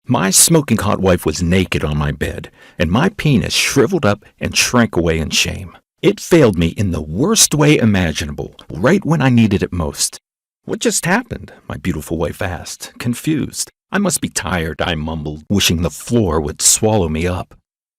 My smoking hot wife was naked on my bed, and my penis shriveled up and shrank away in shame. It failed me in the worst way imaginable, right when I needed it most. "What just happened?" my beautiful wife asked, confused. "I must be tired," I mumbled, wishing the floor would swallow me up.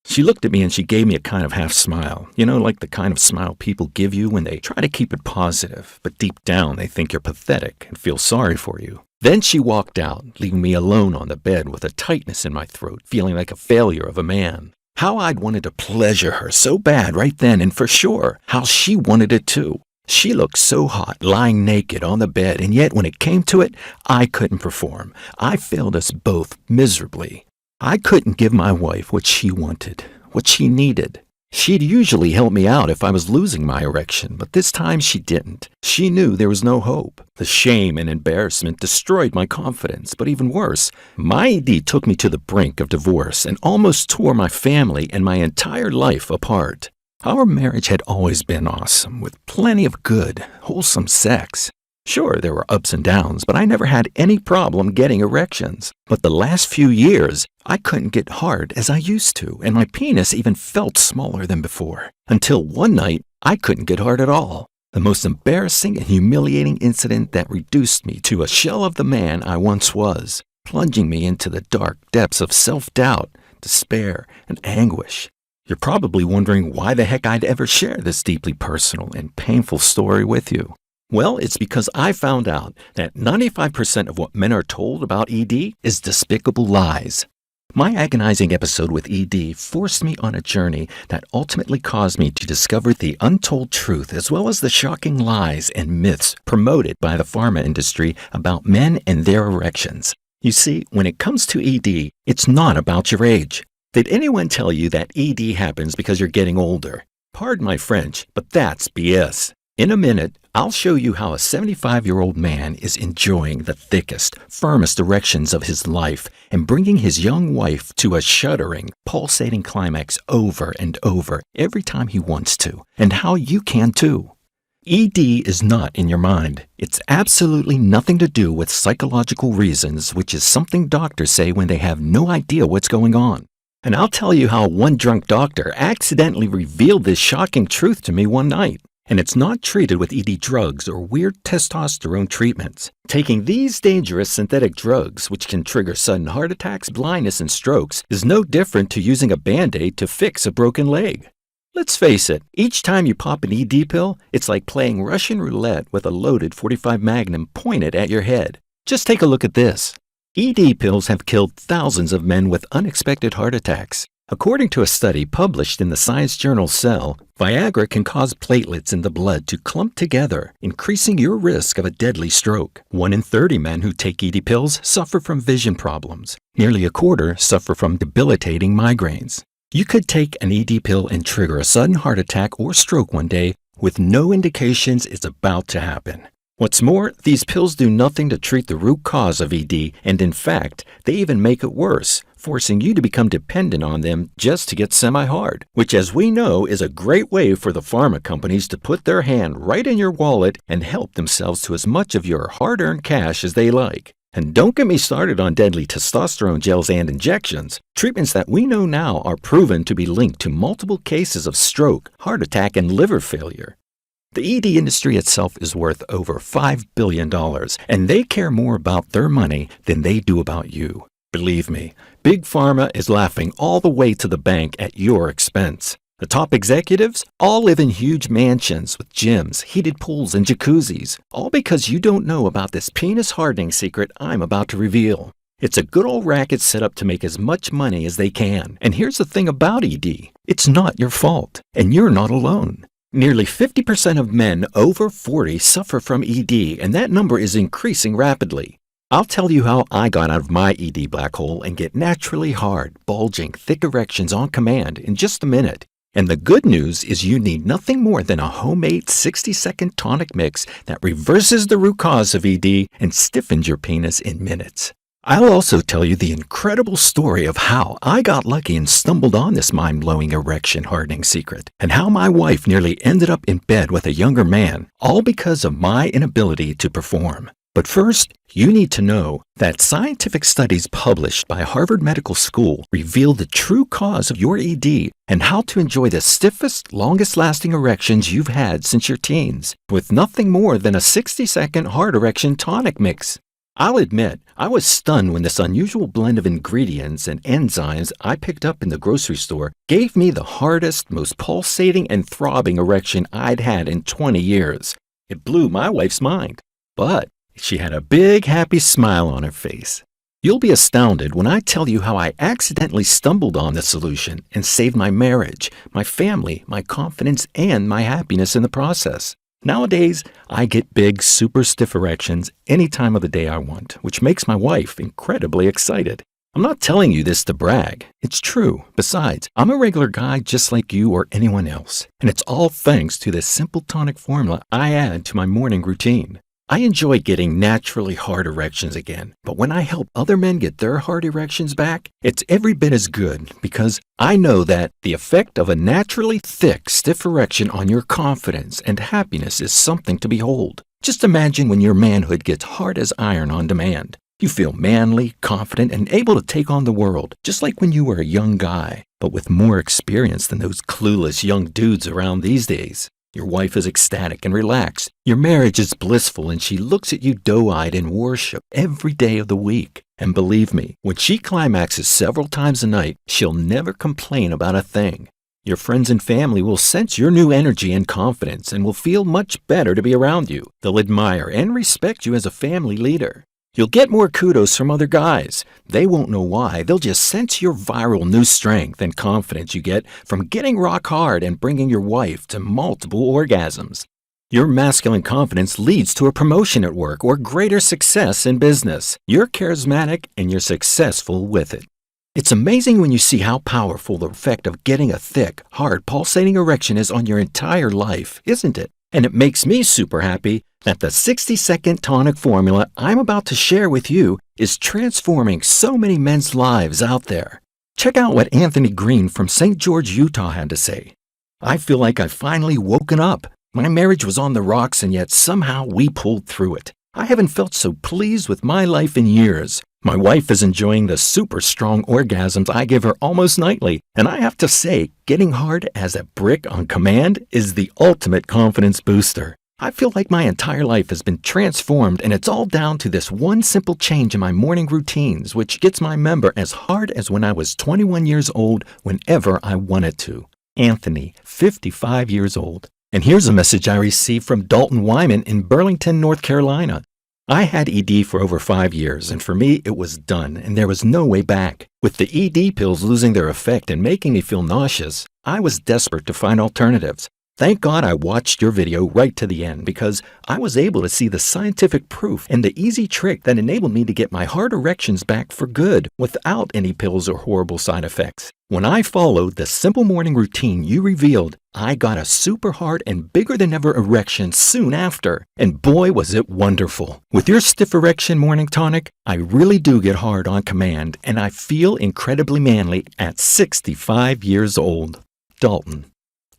She looked at me and she gave me a kind of half smile. You know, like the kind of smile people give you when they try to keep it positive, but deep down they think you're pathetic and feel sorry for you. Then she walked out, leaving me alone on the bed with a tightness in my throat, feeling like a failure of a man. How I'd wanted to pleasure her so bad right then, and for sure, how she wanted it too. She looked so hot, lying naked on the bed, and yet when it came to it, I couldn't perform. I failed us both miserably. I couldn't give my wife what she wanted, what she needed. She'd usually help me out if I was losing my erection, but this time she didn't. She knew there was no hope. The shame and embarrassment destroyed my confidence, but even worse, my ED took me to the brink of divorce and almost tore my family and my entire life apart. Our marriage had always been awesome, with plenty of good, wholesome sex. Sure, there were ups and downs, but I never had any problem getting erections. But the last few years, I couldn't get hard as I used to, and my penis even felt smaller than before. Until one night, I couldn't get hard at all. The most embarrassing and humiliating incident that reduced me to a shell of the man I once was, plunging me into the dark depths of self-doubt, despair, and anguish. You're probably wondering why the heck I'd ever share this deeply personal and painful story with you. Well, it's because I found out that 95% of what men are told about ED is despicable lies. My agonizing episode with ED forced me on a journey that ultimately caused me to discover the untold truth as well as the shocking lies and myths promoted by the pharma industry about men and their erections. You see, when it comes to ED, it's not about your age. Did anyone tell you that ED happens because you're getting older? Pardon my French, but that's BS. In a minute, I'll show you how a 75-year-old man is enjoying the thickest, firmest erections of his life and bringing his young wife to a shuddering, pulsating climax over and over every time he wants to, and how you can too. ED is not in your mind. It's absolutely nothing to do with psychological reasons, which is something doctors say when they have no idea what's going on. And I'll tell you how one drunk doctor accidentally revealed this shocking truth to me one night. And it's not treated with ED drugs or weird testosterone treatments. Taking these dangerous synthetic drugs, which can trigger sudden heart attacks, blindness, and strokes, is no different to using a Band-Aid to fix a broken leg. Let's face it, each time you pop an ED pill, it's like playing Russian roulette with a loaded .45 Magnum pointed at your head. Just take a look at this. ED pills have killed thousands of men with unexpected heart attacks. According to a study published in the science journal Cell, Viagra can cause platelets in the blood to clump together, increasing your risk of a deadly stroke. 1 in 30 men who take ED pills suffer from vision problems. Nearly a quarter suffer from debilitating migraines. You could take an ED pill and trigger a sudden heart attack or stroke one day with no indications it's about to happen. What's more, these pills do nothing to treat the root cause of ED, and in fact, they even make it worse, forcing you to become dependent on them just to get semi-hard, which as we know is a great way for the pharma companies to put their hand right in your wallet and help themselves to as much of your hard-earned cash as they like. And don't get me started on deadly testosterone gels and injections, treatments that we know now are proven to be linked to multiple cases of stroke, heart attack, and liver failure. The ED industry itself is worth over $5 billion, and they care more about their money than they do about you. Believe me, Big Pharma is laughing all the way to the bank at your expense. The top executives all live in huge mansions with gyms, heated pools, and jacuzzis, all because you don't know about this penis hardening secret I'm about to reveal. It's a good old racket set up to make as much money as they can. And here's the thing about ED. It's not your fault, and you're not alone. Nearly 50% of men over 40 suffer from ED, and that number is increasing rapidly. I'll tell you how I got out of my ED black hole and get naturally hard, bulging, thick erections on command in just a minute. And the good news is you need nothing more than a homemade 60-second tonic mix that reverses the root cause of ED and stiffens your penis in minutes. I'll also tell you the incredible story of how I got lucky and stumbled on this mind-blowing erection hardening secret, and how my wife nearly ended up in bed with a younger man, all because of my inability to perform. But first, you need to know that scientific studies published by Harvard Medical School reveal the true cause of your ED and how to enjoy the stiffest, longest-lasting erections you've had since your teens with nothing more than a 60-second hard erection tonic mix. I'll admit, I was stunned when this unusual blend of ingredients and enzymes I picked up in the grocery store gave me the hardest, most pulsating and throbbing erection I'd had in 20 years. It blew my wife's mind. But she had a big, happy smile on her face. You'll be astounded when I tell you how I accidentally stumbled on this solution and saved my marriage, my family, my confidence, and my happiness in the process. Nowadays, I get big, super stiff erections any time of the day I want, which makes my wife incredibly excited. I'm not telling you this to brag. It's true. Besides, I'm a regular guy just like you or anyone else, and it's all thanks to this simple tonic formula I add to my morning routine. I enjoy getting naturally hard erections again, but when I help other men get their hard erections back, it's every bit as good because I know that the effect of a naturally thick, stiff erection on your confidence and happiness is something to behold. Just imagine when your manhood gets hard as iron on demand. You feel manly, confident, and able to take on the world, just like when you were a young guy, but with more experience than those clueless young dudes around these days. Your wife is ecstatic and relaxed. Your marriage is blissful and she looks at you doe-eyed in worship every day of the week. And believe me, when she climaxes several times a night, she'll never complain about a thing. Your friends and family will sense your new energy and confidence and will feel much better to be around you. They'll admire and respect you as a family leader. You'll get more kudos from other guys. They won't know why. They'll just sense your viral new strength and confidence you get from getting rock hard and bringing your wife to multiple orgasms. Your masculine confidence leads to a promotion at work or greater success in business. You're charismatic and you're successful with it. It's amazing when you see how powerful the effect of getting a thick, hard, pulsating erection is on your entire life, isn't it? And it makes me super happy that the 60-second tonic formula I'm about to share with you is transforming so many men's lives out there. Check out what Anthony Green from St. George, Utah had to say. I feel like I've finally woken up. My marriage was on the rocks and yet somehow we pulled through it. I haven't felt so pleased with my life in years. My wife is enjoying the super strong orgasms I give her almost nightly, and I have to say, getting hard as a brick on command is the ultimate confidence booster. I feel like my entire life has been transformed, and it's all down to this one simple change in my morning routines, which gets my member as hard as when I was 21 years old whenever I wanted to. Anthony, 55 years old. And here's a message I received from Dalton Wyman in Burlington, North Carolina. I had ED for over 5 years, and for me, it was done, and there was no way back. With the ED pills losing their effect and making me feel nauseous, I was desperate to find alternatives. Thank God I watched your video right to the end because I was able to see the scientific proof and the easy trick that enabled me to get my hard erections back for good without any pills or horrible side effects. When I followed the simple morning routine you revealed, I got a super hard and bigger than ever erection soon after. And boy, was it wonderful. With your stiff erection morning tonic, I really do get hard on command and I feel incredibly manly at 65 years old. Dalton.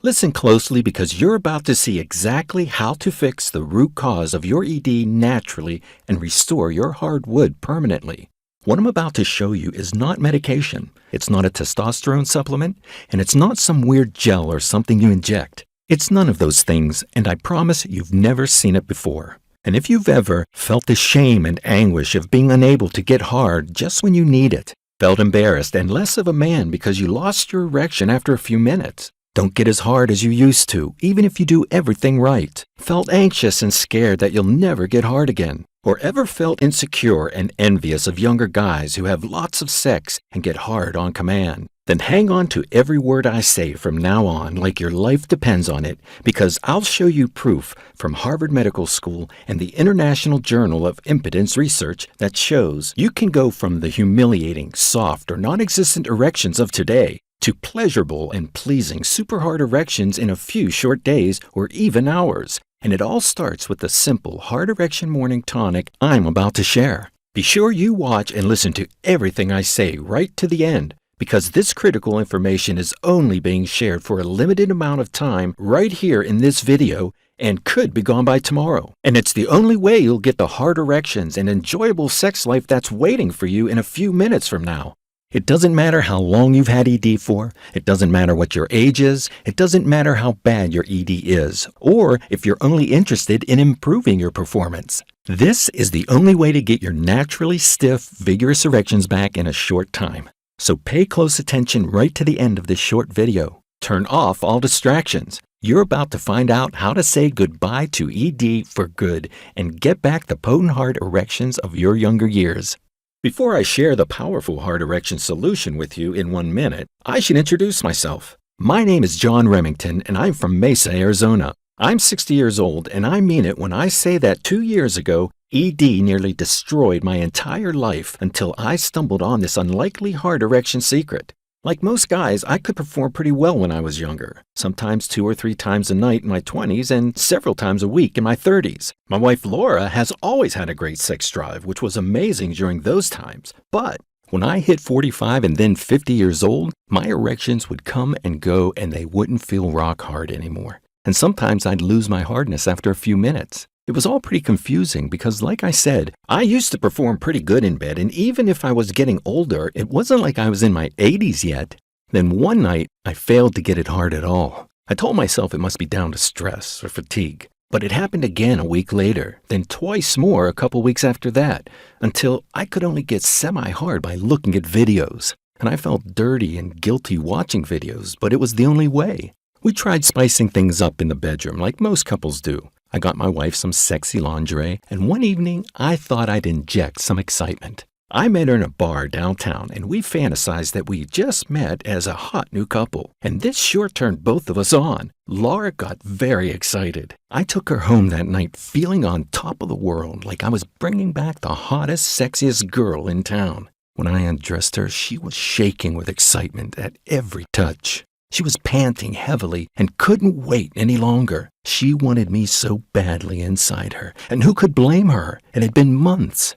Listen closely because you're about to see exactly how to fix the root cause of your ED naturally and restore your hard wood permanently. What I'm about to show you is not medication, it's not a testosterone supplement, and it's not some weird gel or something you inject. It's none of those things, and I promise you've never seen it before. And if you've ever felt the shame and anguish of being unable to get hard just when you need it, felt embarrassed and less of a man because you lost your erection after a few minutes, don't get as hard as you used to, even if you do everything right. Felt anxious and scared that you'll never get hard again. Or ever felt insecure and envious of younger guys who have lots of sex and get hard on command. Then hang on to every word I say from now on like your life depends on it, because I'll show you proof from Harvard Medical School and the International Journal of Impedance Research that shows you can go from the humiliating, soft, or non-existent erections of today to pleasurable and pleasing super hard erections in a few short days or even hours. And it all starts with the simple hard erection morning tonic I'm about to share. Be sure you watch and listen to everything I say right to the end, because this critical information is only being shared for a limited amount of time right here in this video, and could be gone by tomorrow. And it's the only way you'll get the hard erections and enjoyable sex life that's waiting for you in a few minutes from now. It doesn't matter how long you've had ED for, it doesn't matter what your age is, it doesn't matter how bad your ED is, or if you're only interested in improving your performance. This is the only way to get your naturally stiff, vigorous erections back in a short time. So pay close attention right to the end of this short video. Turn off all distractions. You're about to find out how to say goodbye to ED for good and get back the potent hard erections of your younger years. Before I share the powerful hard erection solution with you in 1 minute, I should introduce myself. My name is John Remington, and I'm from Mesa, Arizona. I'm 60 years old, and I mean it when I say that 2 years ago, ED nearly destroyed my entire life until I stumbled on this unlikely hard erection secret. Like most guys, I could perform pretty well when I was younger, sometimes 2 or 3 times a night in my 20s and several times a week in my 30s. My wife Laura has always had a great sex drive, which was amazing during those times. But when I hit 45 and then 50 years old, my erections would come and go and they wouldn't feel rock hard anymore. And sometimes I'd lose my hardness after a few minutes. It was all pretty confusing because, like I said, I used to perform pretty good in bed, and even if I was getting older, it wasn't like I was in my 80s yet. Then one night, I failed to get it hard at all. I told myself it must be down to stress or fatigue. But it happened again a week later, then twice more a couple weeks after that, until I could only get semi-hard by looking at videos. And I felt dirty and guilty watching videos, but it was the only way. We tried spicing things up in the bedroom like most couples do. I got my wife some sexy lingerie, and one evening I thought I'd inject some excitement. I met her in a bar downtown, and we fantasized that we just met as a hot new couple. And this sure turned both of us on. Laura got very excited. I took her home that night feeling on top of the world, like I was bringing back the hottest, sexiest girl in town. When I undressed her, she was shaking with excitement at every touch. She was panting heavily and couldn't wait any longer. She wanted me so badly inside her, and who could blame her? It had been months.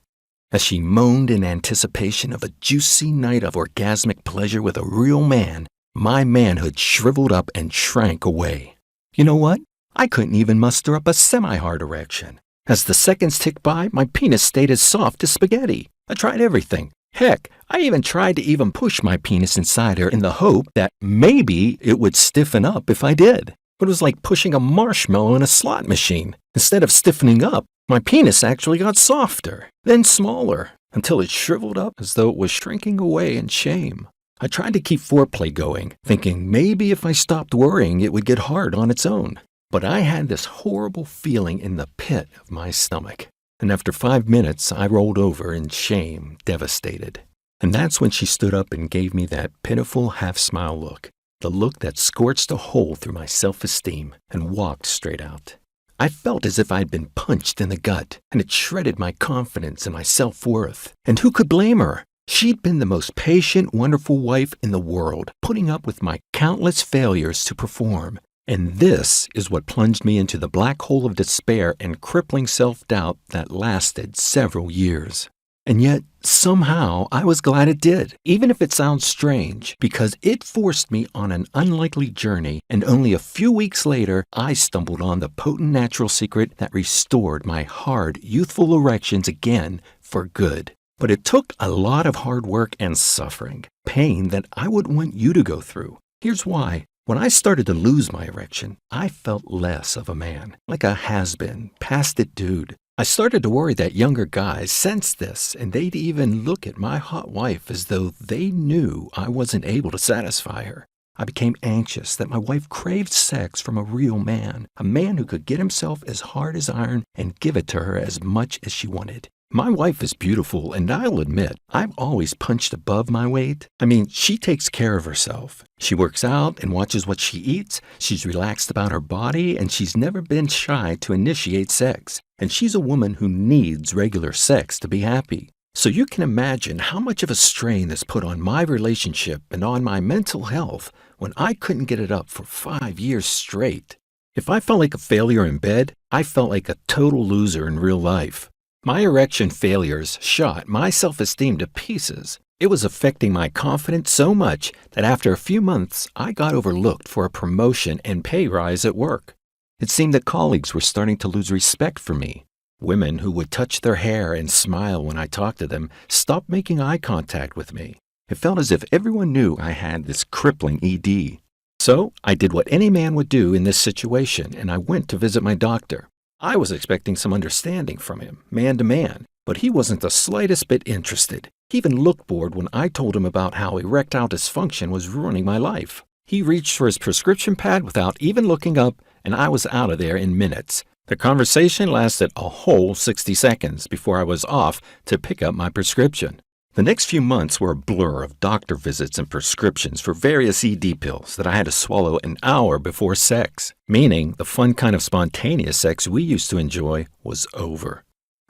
As she moaned in anticipation of a juicy night of orgasmic pleasure with a real man, my manhood shriveled up and shrank away. You know what? I couldn't even muster up a semi-hard erection. As the seconds ticked by, my penis stayed as soft as spaghetti. I tried everything. Heck, I even tried to push my penis inside her in the hope that maybe it would stiffen up if I did. But it was like pushing a marshmallow in a slot machine. Instead of stiffening up, my penis actually got softer, then smaller, until it shriveled up as though it was shrinking away in shame. I tried to keep foreplay going, thinking maybe if I stopped worrying it would get hard on its own. But I had this horrible feeling in the pit of my stomach. And after 5 minutes, I rolled over in shame, devastated. And that's when she stood up and gave me that pitiful half-smile look, the look that scorched a hole through my self-esteem, and walked straight out. I felt as if I'd been punched in the gut, and it shredded my confidence and my self-worth. And who could blame her? She'd been the most patient, wonderful wife in the world, putting up with my countless failures to perform. And this is what plunged me into the black hole of despair and crippling self-doubt that lasted several years. And yet, somehow, I was glad it did, even if it sounds strange, because it forced me on an unlikely journey, and only a few weeks later, I stumbled on the potent natural secret that restored my hard, youthful erections again for good. But it took a lot of hard work and suffering, pain that I wouldn't want you to go through. Here's why. When I started to lose my erection, I felt less of a man, like a has-been, past-it dude. I started to worry that younger guys sensed this, and they'd even look at my hot wife as though they knew I wasn't able to satisfy her. I became anxious that my wife craved sex from a real man, a man who could get himself as hard as iron and give it to her as much as she wanted. My wife is beautiful, and I'll admit, I've always punched above my weight. She takes care of herself. She works out and watches what she eats. She's relaxed about her body, and she's never been shy to initiate sex. And she's a woman who needs regular sex to be happy. So you can imagine how much of a strain this put on my relationship and on my mental health when I couldn't get it up for 5 years straight. If I felt like a failure in bed, I felt like a total loser in real life. My erection failures shot my self-esteem to pieces. It was affecting my confidence so much that after a few months, I got overlooked for a promotion and pay rise at work. It seemed that colleagues were starting to lose respect for me. Women who would touch their hair and smile when I talked to them stopped making eye contact with me. It felt as if everyone knew I had this crippling ED. So I did what any man would do in this situation, and I went to visit my doctor. I was expecting some understanding from him, man to man, but he wasn't the slightest bit interested. He even looked bored when I told him about how erectile dysfunction was ruining my life. He reached for his prescription pad without even looking up, and I was out of there in minutes. The conversation lasted a whole 60 seconds before I was off to pick up my prescription. The next few months were a blur of doctor visits and prescriptions for various ED pills that I had to swallow an hour before sex, meaning the fun kind of spontaneous sex we used to enjoy was over.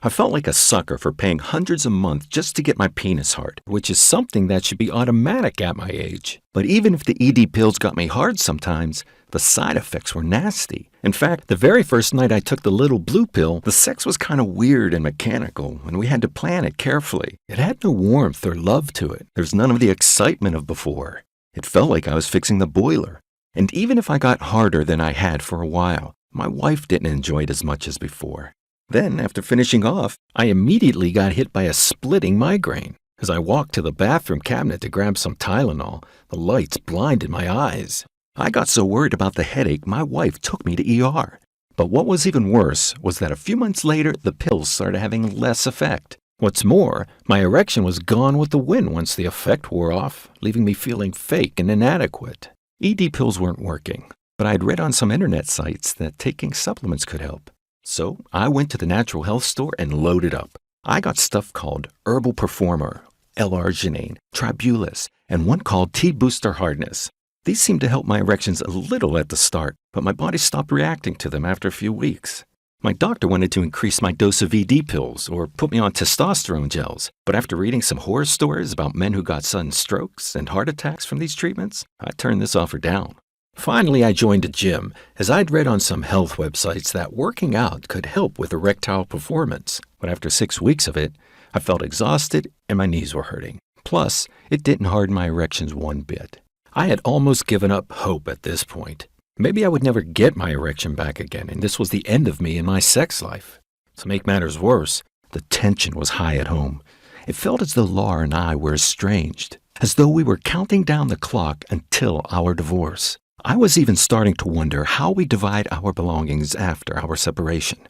I felt like a sucker for paying hundreds a month just to get my penis hard, which is something that should be automatic at my age. But even if the ED pills got me hard sometimes, the side effects were nasty. In fact, the very first night I took the little blue pill, the sex was kind of weird and mechanical, and we had to plan it carefully. It had no warmth or love to it. There's none of the excitement of before. It felt like I was fixing the boiler. And even if I got harder than I had for a while, my wife didn't enjoy it as much as before. Then, after finishing off, I immediately got hit by a splitting migraine. As I walked to the bathroom cabinet to grab some Tylenol, the lights blinded my eyes. I got so worried about the headache, my wife took me to ER. But what was even worse was that a few months later, the pills started having less effect. What's more, my erection was gone with the wind once the effect wore off, leaving me feeling fake and inadequate. ED pills weren't working, but I'd read on some internet sites that taking supplements could help. So I went to the natural health store and loaded up. I got stuff called Herbal Performer, L-arginine, Tribulus, and one called T-Booster Hardness. These seemed to help my erections a little at the start, but my body stopped reacting to them after a few weeks. My doctor wanted to increase my dose of ED pills or put me on testosterone gels, but after reading some horror stories about men who got sudden strokes and heart attacks from these treatments, I turned this offer down. Finally, I joined a gym, as I'd read on some health websites that working out could help with erectile performance. But after 6 weeks of it, I felt exhausted and my knees were hurting. Plus, it didn't harden my erections one bit. I had almost given up hope at this point. Maybe I would never get my erection back again, and this was the end of me and my sex life. To make matters worse, the tension was high at home. It felt as though Laura and I were estranged, as though we were counting down the clock until our divorce. I was even starting to wonder how we divide our belongings after our separation.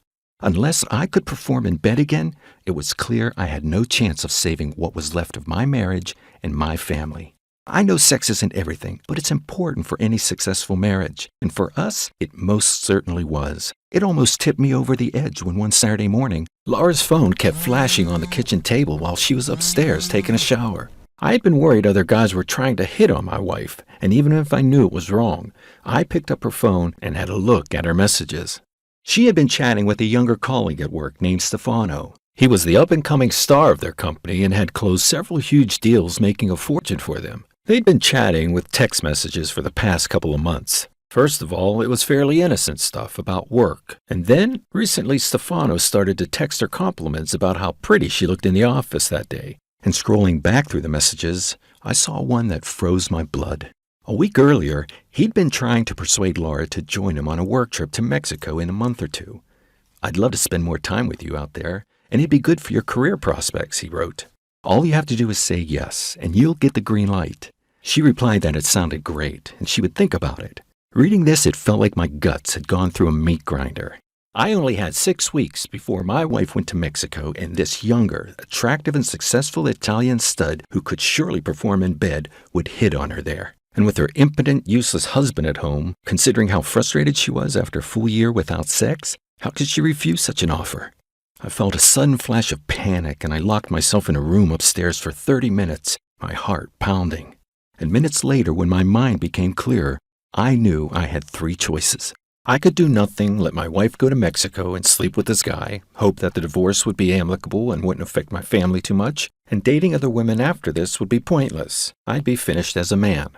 Unless I could perform in bed again, it was clear I had no chance of saving what was left of my marriage and my family. I know sex isn't everything, but it's important for any successful marriage. And for us, it most certainly was. It almost tipped me over the edge when one Saturday morning, Laura's phone kept flashing on the kitchen table while she was upstairs taking a shower. I had been worried other guys were trying to hit on my wife, and even if I knew it was wrong, I picked up her phone and had a look at her messages. She had been chatting with a younger colleague at work named Stefano. He was the up-and-coming star of their company and had closed several huge deals, making a fortune for them. They'd been chatting with text messages for the past couple of months. First of all, it was fairly innocent stuff about work. And then, recently, Stefano started to text her compliments about how pretty she looked in the office that day. And scrolling back through the messages, I saw one that froze my blood. A week earlier, he'd been trying to persuade Laura to join him on a work trip to Mexico in a month or two. "I'd love to spend more time with you out there, and it'd be good for your career prospects," he wrote. "All you have to do is say yes, and you'll get the green light." She replied that it sounded great, and she would think about it. Reading this, it felt like my guts had gone through a meat grinder. I only had 6 weeks before my wife went to Mexico, and this younger, attractive, and successful Italian stud who could surely perform in bed would hit on her there. And with her impotent, useless husband at home, considering how frustrated she was after a full year without sex, how could she refuse such an offer? I felt a sudden flash of panic, and I locked myself in a room upstairs for 30 minutes, my heart pounding. And minutes later, when my mind became clearer, I knew I had 3 choices. I could do nothing, let my wife go to Mexico and sleep with this guy, hope that the divorce would be amicable and wouldn't affect my family too much, and dating other women after this would be pointless. I'd be finished as a man.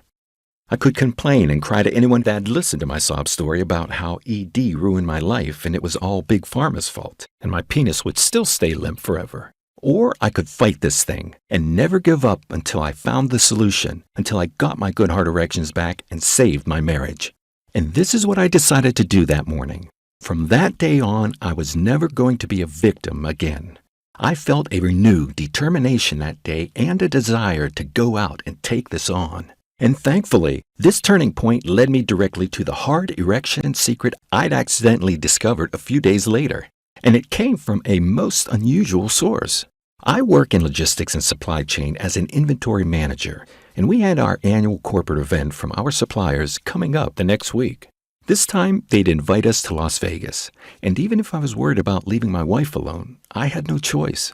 I could complain and cry to anyone that'd listened to my sob story about how ED ruined my life and it was all Big Pharma's fault, and my penis would still stay limp forever. Or I could fight this thing and never give up until I found the solution, until I got my good heart erections back and saved my marriage. And this is what I decided to do that morning. From that day on, I was never going to be a victim again. I felt a renewed determination that day and a desire to go out and take this on. And thankfully, this turning point led me directly to the hard erection secret I'd accidentally discovered a few days later. And it came from a most unusual source. I work in logistics and supply chain as an inventory manager, and we had our annual corporate event from our suppliers coming up the next week. This time, they'd invite us to Las Vegas, and even if I was worried about leaving my wife alone, I had no choice.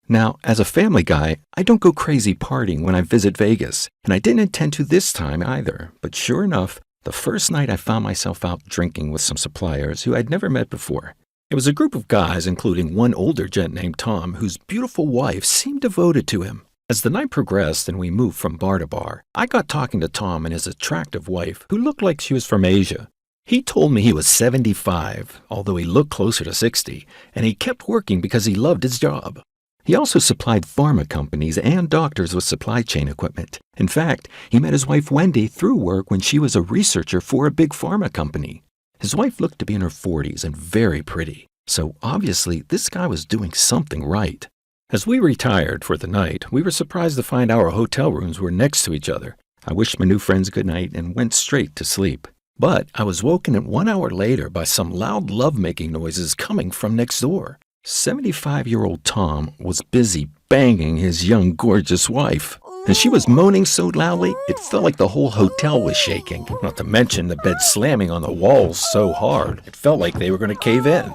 Now, as a family guy, I don't go crazy partying when I visit Vegas, and I didn't intend to this time either. But sure enough, the first night I found myself out drinking with some suppliers who I'd never met before. It was a group of guys, including one older gent named Tom, whose beautiful wife seemed devoted to him. As the night progressed and we moved from bar to bar, I got talking to Tom and his attractive wife, who looked like she was from Asia. He told me he was 75, although he looked closer to 60, and he kept working because he loved his job. He also supplied pharma companies and doctors with supply chain equipment. In fact, he met his wife Wendy through work when she was a researcher for a big pharma company. His wife looked to be in her 40s and very pretty, so obviously this guy was doing something right. As we retired for the night, we were surprised to find our hotel rooms were next to each other. I wished my new friends good night and went straight to sleep. But I was woken at 1 hour later by some loud lovemaking noises coming from next door. 75-year-old Tom was busy banging his young, gorgeous wife. And she was moaning so loudly, it felt like the whole hotel was shaking. Not to mention the bed slamming on the walls so hard, it felt like they were going to cave in.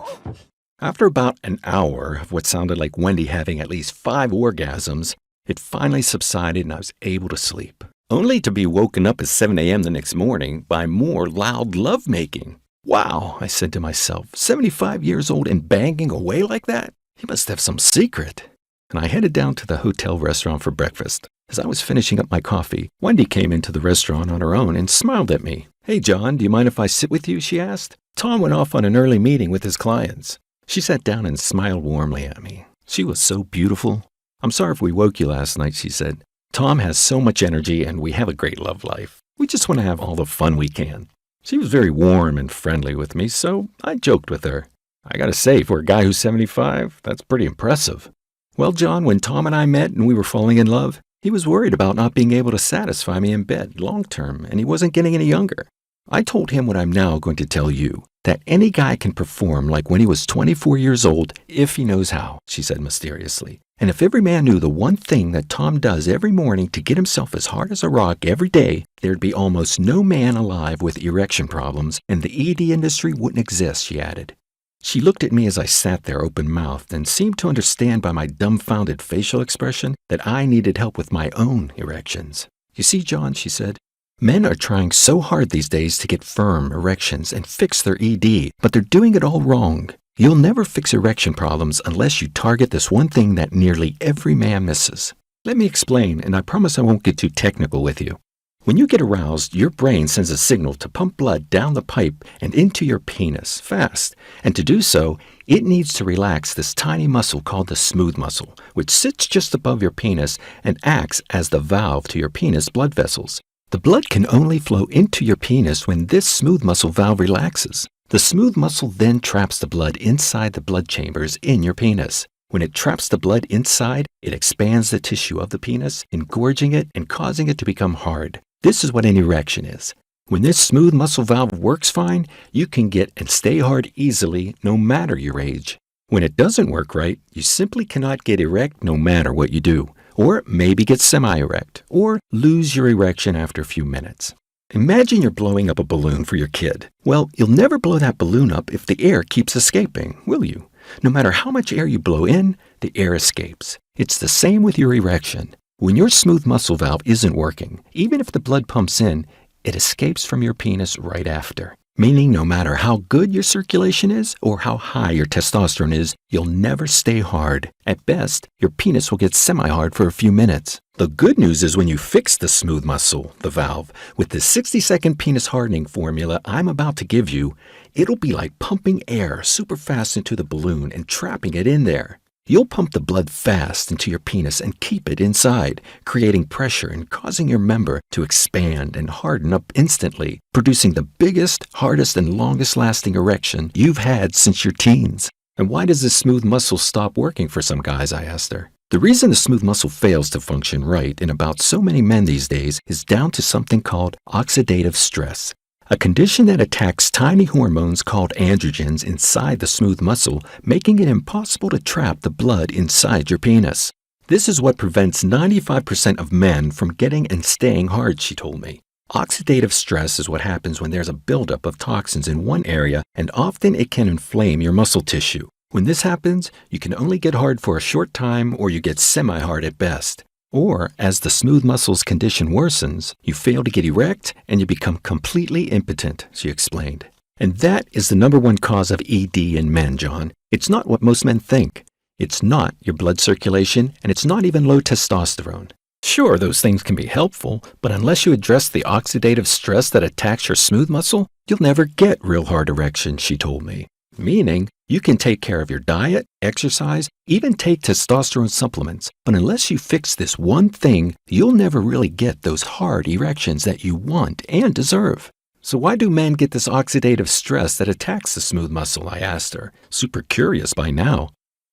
After about an hour of what sounded like Wendy having at least 5 orgasms, it finally subsided and I was able to sleep. Only to be woken up at 7 a.m. the next morning by more loud lovemaking. Wow, I said to myself, 75 years old and banging away like that? He must have some secret. And I headed down to the hotel restaurant for breakfast. As I was finishing up my coffee, Wendy came into the restaurant on her own and smiled at me. "Hey, John, do you mind if I sit with you?" she asked. Tom went off on an early meeting with his clients. She sat down and smiled warmly at me. She was so beautiful. "I'm sorry if we woke you last night," she said. "Tom has so much energy and we have a great love life. We just want to have all the fun we can." She was very warm and friendly with me, so I joked with her. I gotta say, for a guy who's 75, that's pretty impressive. Well, John, when Tom and I met and we were falling in love, he was worried about not being able to satisfy me in bed long term, and he wasn't getting any younger. I told him what I'm now going to tell you, that any guy can perform like when he was 24 years old if he knows how, she said mysteriously. And if every man knew the one thing that Tom does every morning to get himself as hard as a rock every day, there'd be almost no man alive with erection problems, and the ED industry wouldn't exist, she added. She looked at me as I sat there open-mouthed and seemed to understand by my dumbfounded facial expression that I needed help with my own erections. "You see, John," she said, "men are trying so hard these days to get firm erections and fix their ED, but they're doing it all wrong. You'll never fix erection problems unless you target this one thing that nearly every man misses. Let me explain, and I promise I won't get too technical with you. When you get aroused, your brain sends a signal to pump blood down the pipe and into your penis fast. And to do so, it needs to relax this tiny muscle called the smooth muscle, which sits just above your penis and acts as the valve to your penis blood vessels. The blood can only flow into your penis when this smooth muscle valve relaxes. The smooth muscle then traps the blood inside the blood chambers in your penis. When it traps the blood inside, it expands the tissue of the penis, engorging it and causing it to become hard. This is what an erection is. When this smooth muscle valve works fine, you can get and stay hard easily no matter your age. When it doesn't work right, you simply cannot get erect no matter what you do, or maybe get semi-erect, or lose your erection after a few minutes. Imagine you're blowing up a balloon for your kid. Well, you'll never blow that balloon up if the air keeps escaping, will you? No matter how much air you blow in, the air escapes. It's the same with your erection. When your smooth muscle valve isn't working, even if the blood pumps in, it escapes from your penis right after. Meaning no matter how good your circulation is or how high your testosterone is, you'll never stay hard. At best, your penis will get semi-hard for a few minutes. The good news is when you fix the smooth muscle, the valve, with the 60-second penis hardening formula I'm about to give you, it'll be like pumping air super fast into the balloon and trapping it in there. You'll pump the blood fast into your penis and keep it inside, creating pressure and causing your member to expand and harden up instantly, producing the biggest, hardest, and longest-lasting erection you've had since your teens. And why does this smooth muscle stop working for some guys, I asked her. The reason the smooth muscle fails to function right in about so many men these days is down to something called oxidative stress, a condition that attacks tiny hormones called androgens inside the smooth muscle, making it impossible to trap the blood inside your penis. This is what prevents 95% of men from getting and staying hard, she told me. Oxidative stress is what happens when there's a buildup of toxins in one area, and often it can inflame your muscle tissue. When this happens, you can only get hard for a short time or you get semi-hard at best. Or, as the smooth muscles condition worsens, you fail to get erect and you become completely impotent, she explained. And that is the number one cause of ED in men, John. It's not what most men think. It's not your blood circulation, and it's not even low testosterone. Sure, those things can be helpful, but unless you address the oxidative stress that attacks your smooth muscle, you'll never get real hard erections, she told me. Meaning, you can take care of your diet, exercise, even take testosterone supplements, but unless you fix this one thing, you'll never really get those hard erections that you want and deserve. So why do men get this oxidative stress that attacks the smooth muscle, I asked her, super curious by now.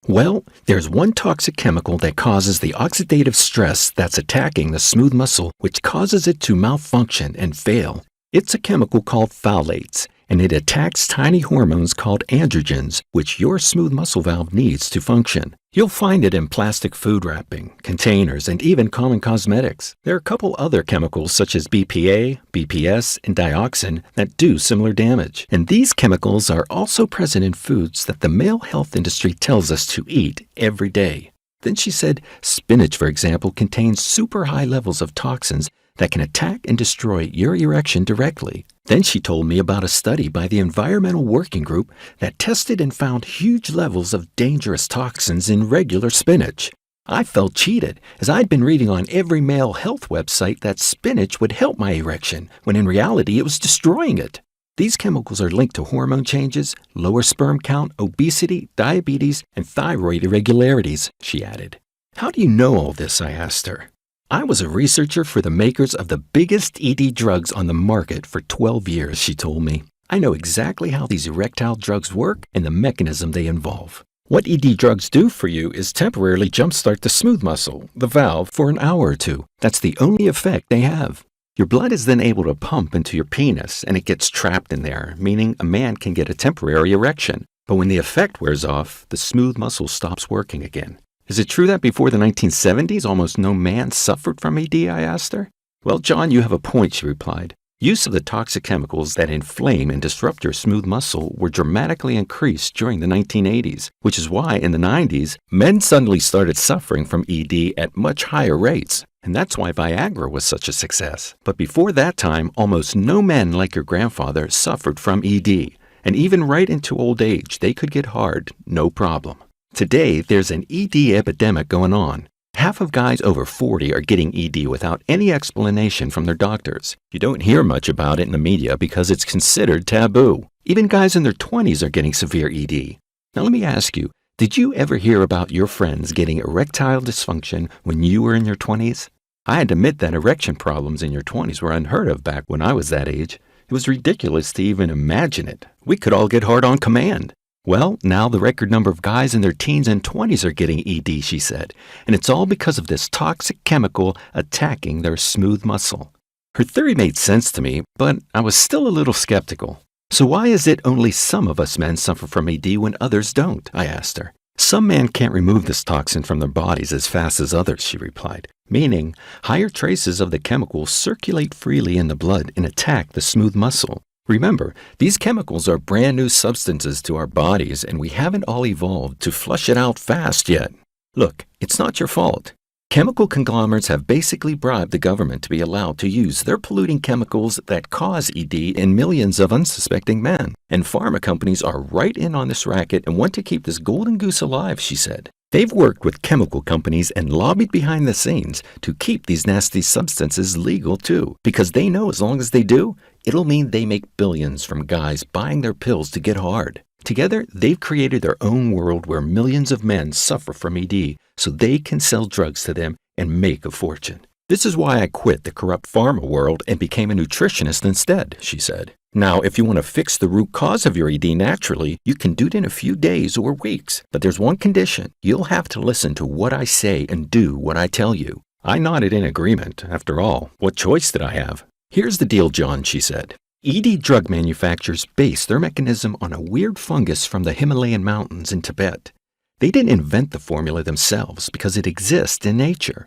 Well, there's one toxic chemical that causes the oxidative stress that's attacking the smooth muscle, which causes it to malfunction and fail. It's a chemical called phthalates, and it attacks tiny hormones called androgens, which your smooth muscle valve needs to function. You'll find it in plastic food wrapping, containers, and even common cosmetics. There are a couple other chemicals such as BPA, BPS, and dioxin that do similar damage. And these chemicals are also present in foods that the male health industry tells us to eat every day. Then she said spinach, for example, contains super high levels of toxins that can attack and destroy your erection directly. Then she told me about a study by the Environmental Working Group that tested and found huge levels of dangerous toxins in regular spinach. I felt cheated, as I'd been reading on every male health website that spinach would help my erection, when in reality it was destroying it. These chemicals are linked to hormone changes, lower sperm count, obesity, diabetes, and thyroid irregularities, she added. How do you know all this? I asked her. I was a researcher for the makers of the biggest ED drugs on the market for 12 years, she told me. I know exactly how these erectile drugs work and the mechanism they involve. What ED drugs do for you is temporarily jumpstart the smooth muscle, the valve, for an hour or two. That's the only effect they have. Your blood is then able to pump into your penis and it gets trapped in there, meaning a man can get a temporary erection. But when the effect wears off, the smooth muscle stops working again. Is it true that before the 1970s, almost no man suffered from ED, I asked her? Well, John, you have a point, she replied. Use of the toxic chemicals that inflame and disrupt your smooth muscle were dramatically increased during the 1980s, which is why in the 90s, men suddenly started suffering from ED at much higher rates. And that's why Viagra was such a success. But before that time, almost no men like your grandfather suffered from ED. And even right into old age, they could get hard, no problem. Today, there's an ED epidemic going on. Half of guys over 40 are getting ED without any explanation from their doctors. You don't hear much about it in the media because it's considered taboo. Even guys in their 20s are getting severe ED. Now let me ask you, did you ever hear about your friends getting erectile dysfunction when you were in your 20s? I had to admit that erection problems in your 20s were unheard of back when I was that age. It was ridiculous to even imagine it. We could all get hard on command. Well, now the record number of guys in their teens and 20s are getting ED, she said, and it's all because of this toxic chemical attacking their smooth muscle. Her theory made sense to me, but I was still a little skeptical. So why is it only some of us men suffer from ED when others don't? I asked her. Some men can't remove this toxin from their bodies as fast as others, she replied, meaning higher traces of the chemical circulate freely in the blood and attack the smooth muscle. Remember, these chemicals are brand new substances to our bodies and we haven't all evolved to flush it out fast yet. Look, it's not your fault. Chemical conglomerates have basically bribed the government to be allowed to use their polluting chemicals that cause ED in millions of unsuspecting men. And pharma companies are right in on this racket and want to keep this golden goose alive, she said. They've worked with chemical companies and lobbied behind the scenes to keep these nasty substances legal too, because they know as long as they do, it'll mean they make billions from guys buying their pills to get hard. Together, they've created their own world where millions of men suffer from ED so they can sell drugs to them and make a fortune. This is why I quit the corrupt pharma world and became a nutritionist instead, she said. Now, if you want to fix the root cause of your ED naturally, you can do it in a few days or weeks. But there's one condition. You'll have to listen to what I say and do what I tell you. I nodded in agreement. After all, what choice did I have? Here's the deal, John, she said. ED drug manufacturers base their mechanism on a weird fungus from the Himalayan mountains in Tibet. They didn't invent the formula themselves because it exists in nature.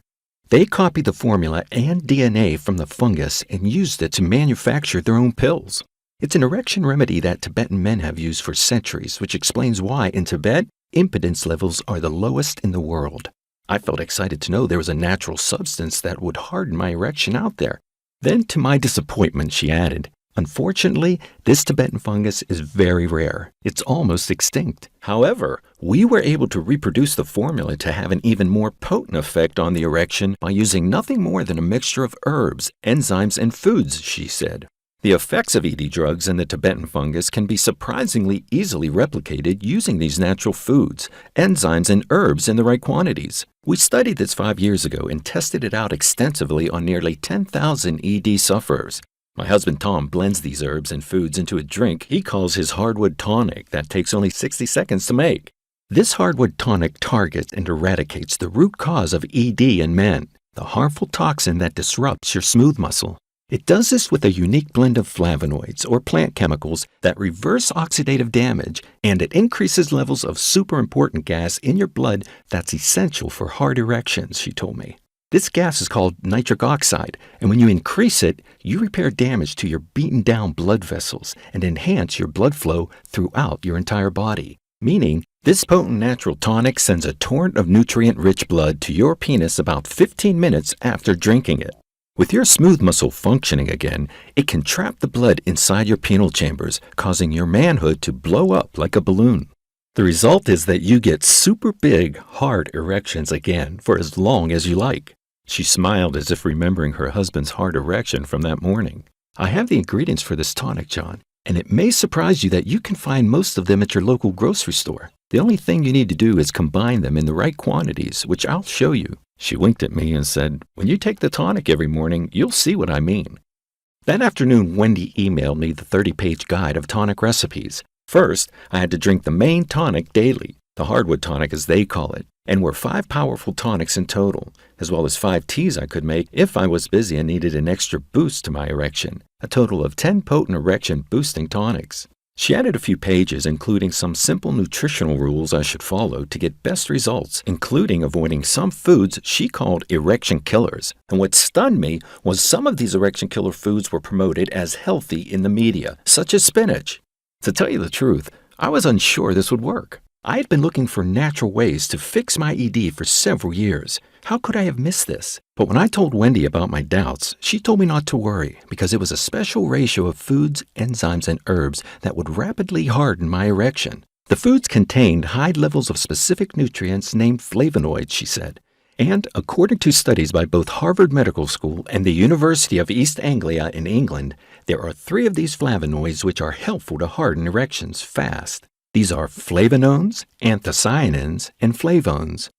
They copied the formula and DNA from the fungus and used it to manufacture their own pills. It's an erection remedy that Tibetan men have used for centuries, which explains why, in Tibet, impotence levels are the lowest in the world. I felt excited to know there was a natural substance that would harden my erection out there. Then, to my disappointment, she added, unfortunately, this Tibetan fungus is very rare. It's almost extinct. However, we were able to reproduce the formula to have an even more potent effect on the erection by using nothing more than a mixture of herbs, enzymes, and foods, she said. The effects of ED drugs and the Tibetan fungus can be surprisingly easily replicated using these natural foods, enzymes, and herbs in the right quantities. We studied this 5 years ago and tested it out extensively on nearly 10,000 ED sufferers. My husband Tom blends these herbs and foods into a drink he calls his hardwood tonic that takes only 60 seconds to make. This hardwood tonic targets and eradicates the root cause of ED in men, the harmful toxin that disrupts your smooth muscle. It does this with a unique blend of flavonoids or plant chemicals that reverse oxidative damage, and it increases levels of super important gas in your blood that's essential for hard erections, she told me. This gas is called nitric oxide, and when you increase it, you repair damage to your beaten down blood vessels and enhance your blood flow throughout your entire body. Meaning, this potent natural tonic sends a torrent of nutrient-rich blood to your penis about 15 minutes after drinking it. With your smooth muscle functioning again, it can trap the blood inside your penile chambers, causing your manhood to blow up like a balloon. The result is that you get super big, hard erections again for as long as you like. She smiled as if remembering her husband's hard erection from that morning. I have the ingredients for this tonic, John, and it may surprise you that you can find most of them at your local grocery store. The only thing you need to do is combine them in the right quantities, which I'll show you. She winked at me and said, when you take the tonic every morning, you'll see what I mean. That afternoon, Wendy emailed me the 30-page guide of tonic recipes. First, I had to drink the main tonic daily, the hardwood tonic as they call it, and were 5 powerful tonics in total, as well as 5 teas I could make if I was busy and needed an extra boost to my erection, a total of 10 potent erection-boosting tonics. She added a few pages, including some simple nutritional rules I should follow to get best results, including avoiding some foods she called erection killers. And what stunned me was some of these erection killer foods were promoted as healthy in the media, such as spinach. To tell you the truth, I was unsure this would work. I had been looking for natural ways to fix my ED for several years. How could I have missed this? But when I told Wendy about my doubts, she told me not to worry because it was a special ratio of foods, enzymes, and herbs that would rapidly harden my erection. The foods contained high levels of specific nutrients named flavonoids, she said. And according to studies by both Harvard Medical School and the University of East Anglia in England, there are 3 of these flavonoids which are helpful to harden erections fast. These are flavonones, anthocyanins, and flavones.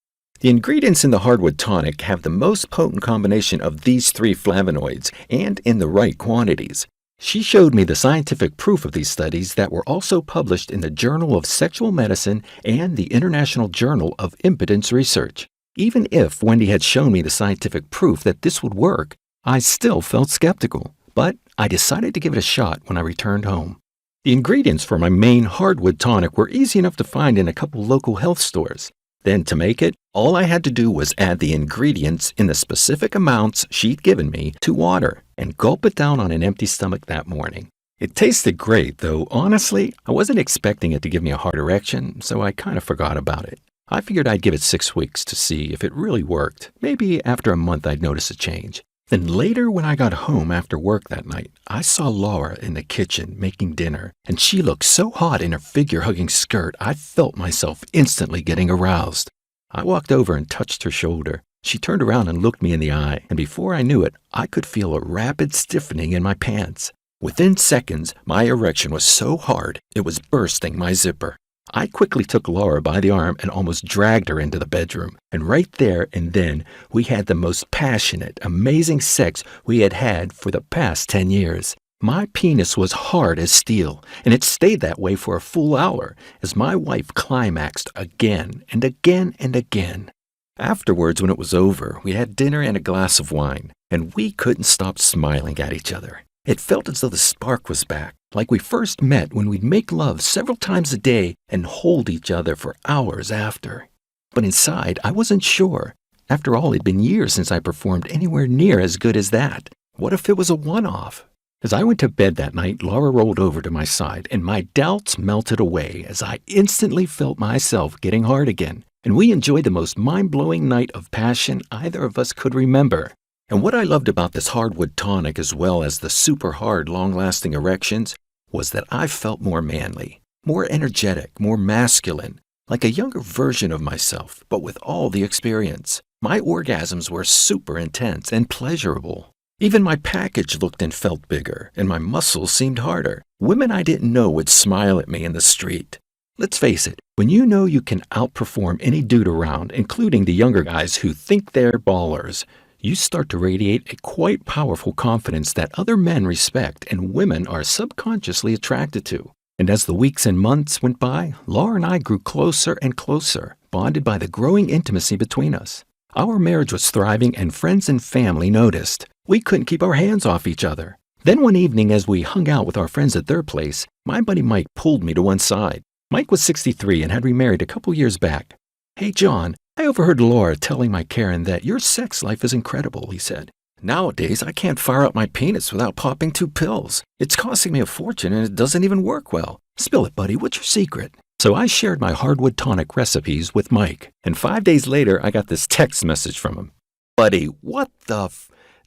The ingredients in the hardwood tonic have the most potent combination of these 3 flavonoids and in the right quantities. She showed me the scientific proof of these studies that were also published in the Journal of Sexual Medicine and the International Journal of Impotence Research. Even if Wendy had shown me the scientific proof that this would work, I still felt skeptical, but I decided to give it a shot when I returned home. The ingredients for my main hardwood tonic were easy enough to find in a couple local health stores. Then to make it, all I had to do was add the ingredients in the specific amounts she'd given me to water and gulp it down on an empty stomach that morning. It tasted great, though honestly, I wasn't expecting it to give me a hard erection, so I kind of forgot about it. I figured I'd give it 6 weeks to see if it really worked. Maybe after a month I'd notice a change. Then later when I got home after work that night, I saw Laura in the kitchen making dinner, and she looked so hot in her figure-hugging skirt I felt myself instantly getting aroused. I walked over and touched her shoulder. She turned around and looked me in the eye, and before I knew it, I could feel a rapid stiffening in my pants. Within seconds, my erection was so hard it was bursting my zipper. I quickly took Laura by the arm and almost dragged her into the bedroom. And right there and then, we had the most passionate, amazing sex we had had for the past 10 years. My penis was hard as steel, and it stayed that way for a full hour as my wife climaxed again and again and again. Afterwards, when it was over, we had dinner and a glass of wine, and we couldn't stop smiling at each other. It felt as though the spark was back, like we first met when we'd make love several times a day and hold each other for hours after. But inside, I wasn't sure. After all, it'd been years since I performed anywhere near as good as that. What if it was a one-off? As I went to bed that night, Laura rolled over to my side, and my doubts melted away as I instantly felt myself getting hard again. And we enjoyed the most mind-blowing night of passion either of us could remember. And what I loved about this hardwood tonic as well as the super hard, long-lasting erections was that I felt more manly, more energetic, more masculine, like a younger version of myself, but with all the experience. My orgasms were super intense and pleasurable. Even my package looked and felt bigger, and my muscles seemed harder. Women I didn't know would smile at me in the street. Let's face it, when you know you can outperform any dude around, including the younger guys who think they're ballers, you start to radiate a quite powerful confidence that other men respect and women are subconsciously attracted to. And as the weeks and months went by, Laura and I grew closer and closer, bonded by the growing intimacy between us. Our marriage was thriving and friends and family noticed. We couldn't keep our hands off each other. Then one evening as we hung out with our friends at their place, my buddy Mike pulled me to one side. Mike was 63 and had remarried a couple years back. "Hey, John, I overheard Laura telling my Karen that your sex life is incredible," he said. "Nowadays, I can't fire up my penis without popping 2 pills. It's costing me a fortune and it doesn't even work well. Spill it, buddy. What's your secret?" So I shared my hardwood tonic recipes with Mike. And 5 days later, I got this text message from him. "Buddy, what the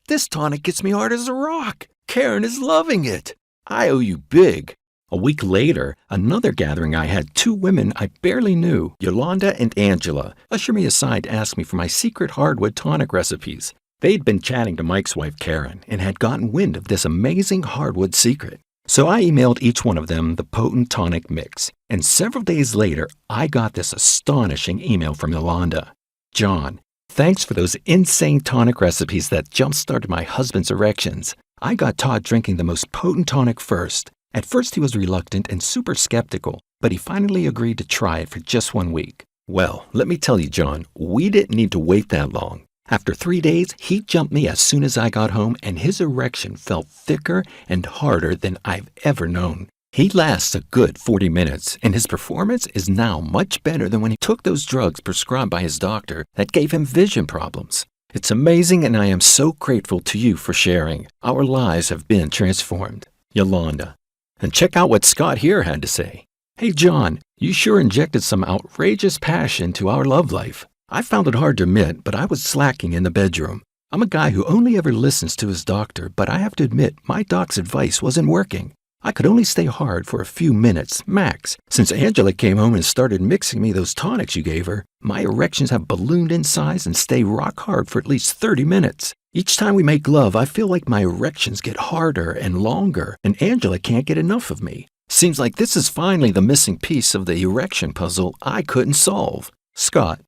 This tonic gets me hard as a rock. Karen is loving it. I owe you big." A week later, another gathering I had 2 women I barely knew, Yolanda and Angela, usher me aside to ask me for my secret hardwood tonic recipes. They'd been chatting to Mike's wife, Karen, and had gotten wind of this amazing hardwood secret. So I emailed each one of them the potent tonic mix. And several days later, I got this astonishing email from Yolanda. "John, thanks for those insane tonic recipes that jump-started my husband's erections. I got Todd drinking the most potent tonic first. At first he was reluctant and super skeptical, but he finally agreed to try it for just 1 week. Well, let me tell you, John, we didn't need to wait that long. After 3 days, he jumped me as soon as I got home, and his erection felt thicker and harder than I've ever known. He lasts a good 40 minutes, and his performance is now much better than when he took those drugs prescribed by his doctor that gave him vision problems. It's amazing, and I am so grateful to you for sharing. Our lives have been transformed." Yolanda. And check out what Scott here had to say. "Hey, John, you sure injected some outrageous passion to our love life. I found it hard to admit, but I was slacking in the bedroom. I'm a guy who only ever listens to his doctor, but I have to admit my doc's advice wasn't working. I could only stay hard for a few minutes, max. Since Angela came home and started mixing me those tonics you gave her, my erections have ballooned in size and stay rock hard for at least 30 minutes. Each time we make love, I feel like my erections get harder and longer, and Angela can't get enough of me. Seems like this is finally the missing piece of the erection puzzle I couldn't solve." Scott.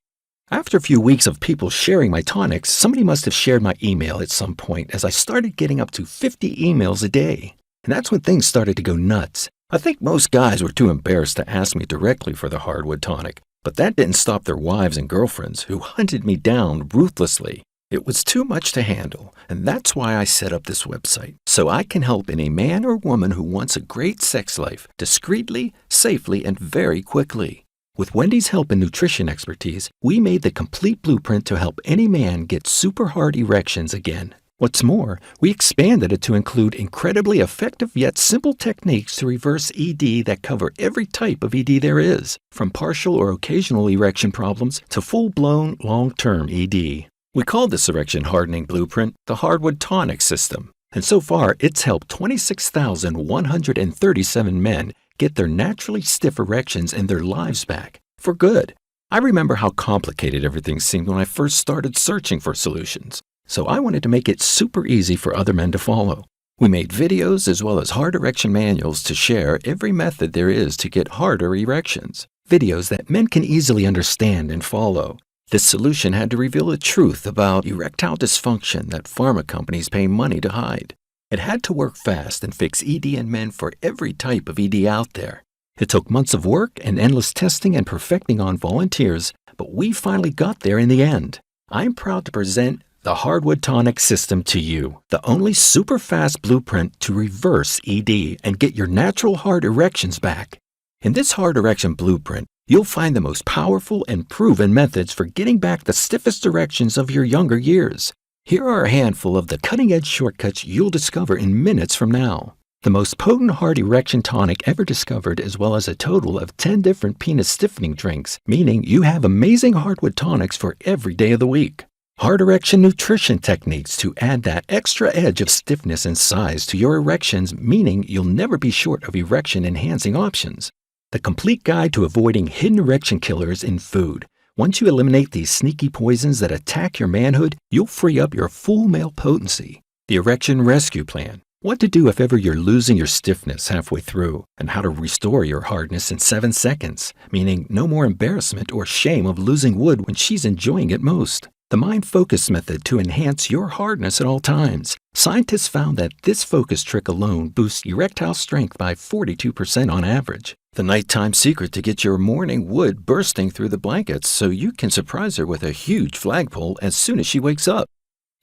After a few weeks of people sharing my tonics, somebody must have shared my email at some point as I started getting up to 50 emails a day. And that's when things started to go nuts. I think most guys were too embarrassed to ask me directly for the hardwood tonic, but that didn't stop their wives and girlfriends who hunted me down ruthlessly. It was too much to handle, and that's why I set up this website, so I can help any man or woman who wants a great sex life discreetly, safely, and very quickly. With Wendy's help and nutrition expertise, we made the complete blueprint to help any man get super hard erections again. What's more, we expanded it to include incredibly effective yet simple techniques to reverse ED that cover every type of ED there is, from partial or occasional erection problems to full-blown long-term ED. We called this erection hardening blueprint the Hardwood Tonic System, and so far it's helped 26,137 men get their naturally stiff erections and their lives back, for good. I remember how complicated everything seemed when I first started searching for solutions, so I wanted to make it super easy for other men to follow. We made videos as well as hard erection manuals to share every method there is to get harder erections. Videos that men can easily understand and follow. This solution had to reveal the truth about erectile dysfunction that pharma companies pay money to hide. It had to work fast and fix ED in men for every type of ED out there. It took months of work and endless testing and perfecting on volunteers, but we finally got there in the end. I'm proud to present the Hardwood Tonic system to you, the only super fast blueprint to reverse ED and get your natural hard erections back. In this hard erection blueprint, you'll find the most powerful and proven methods for getting back the stiffest erections of your younger years. Here are a handful of the cutting-edge shortcuts you'll discover in minutes from now. The most potent hard erection tonic ever discovered, as well as a total of 10 different penis stiffening drinks, meaning you have amazing hardwood tonics for every day of the week. Hard erection nutrition techniques to add that extra edge of stiffness and size to your erections, meaning you'll never be short of erection-enhancing options. The complete guide to avoiding hidden erection killers in food. Once you eliminate these sneaky poisons that attack your manhood, you'll free up your full male potency. The erection rescue plan. What to do if ever you're losing your stiffness halfway through, and how to restore your hardness in 7 seconds, meaning no more embarrassment or shame of losing wood when she's enjoying it most. The mind focus method to enhance your hardness at all times. Scientists found that this focus trick alone boosts erectile strength by 42% on average. The nighttime secret to get your morning wood bursting through the blankets so you can surprise her with a huge flagpole as soon as she wakes up.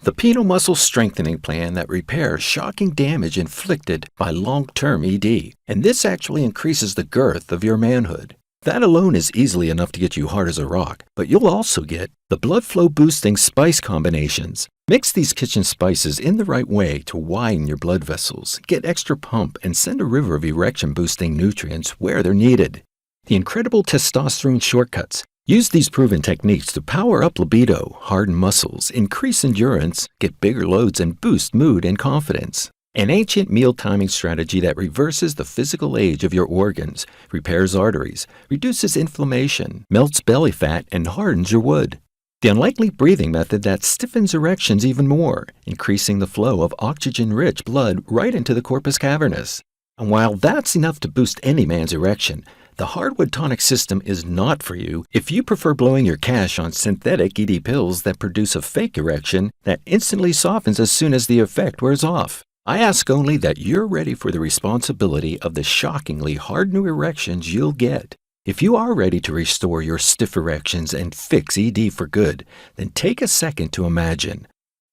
The penile muscle strengthening plan that repairs shocking damage inflicted by long-term ED, and this actually increases the girth of your manhood. That alone is easily enough to get you hard as a rock, but you'll also get the blood flow boosting spice combinations. Mix these kitchen spices in the right way to widen your blood vessels, get extra pump, and send a river of erection boosting nutrients where they're needed. The incredible testosterone shortcuts. Use these proven techniques to power up libido, harden muscles, increase endurance, get bigger loads, and boost mood and confidence. An ancient meal timing strategy that reverses the physical age of your organs, repairs arteries, reduces inflammation, melts belly fat, and hardens your wood. The unlikely breathing method that stiffens erections even more, increasing the flow of oxygen-rich blood right into the corpus cavernous. And while that's enough to boost any man's erection, the Hardwood Tonic system is not for you if you prefer blowing your cash on synthetic ED pills that produce a fake erection that instantly softens as soon as the effect wears off. I ask only that you're ready for the responsibility of the shockingly hard new erections you'll get. If you are ready to restore your stiff erections and fix ED for good, then take a second to imagine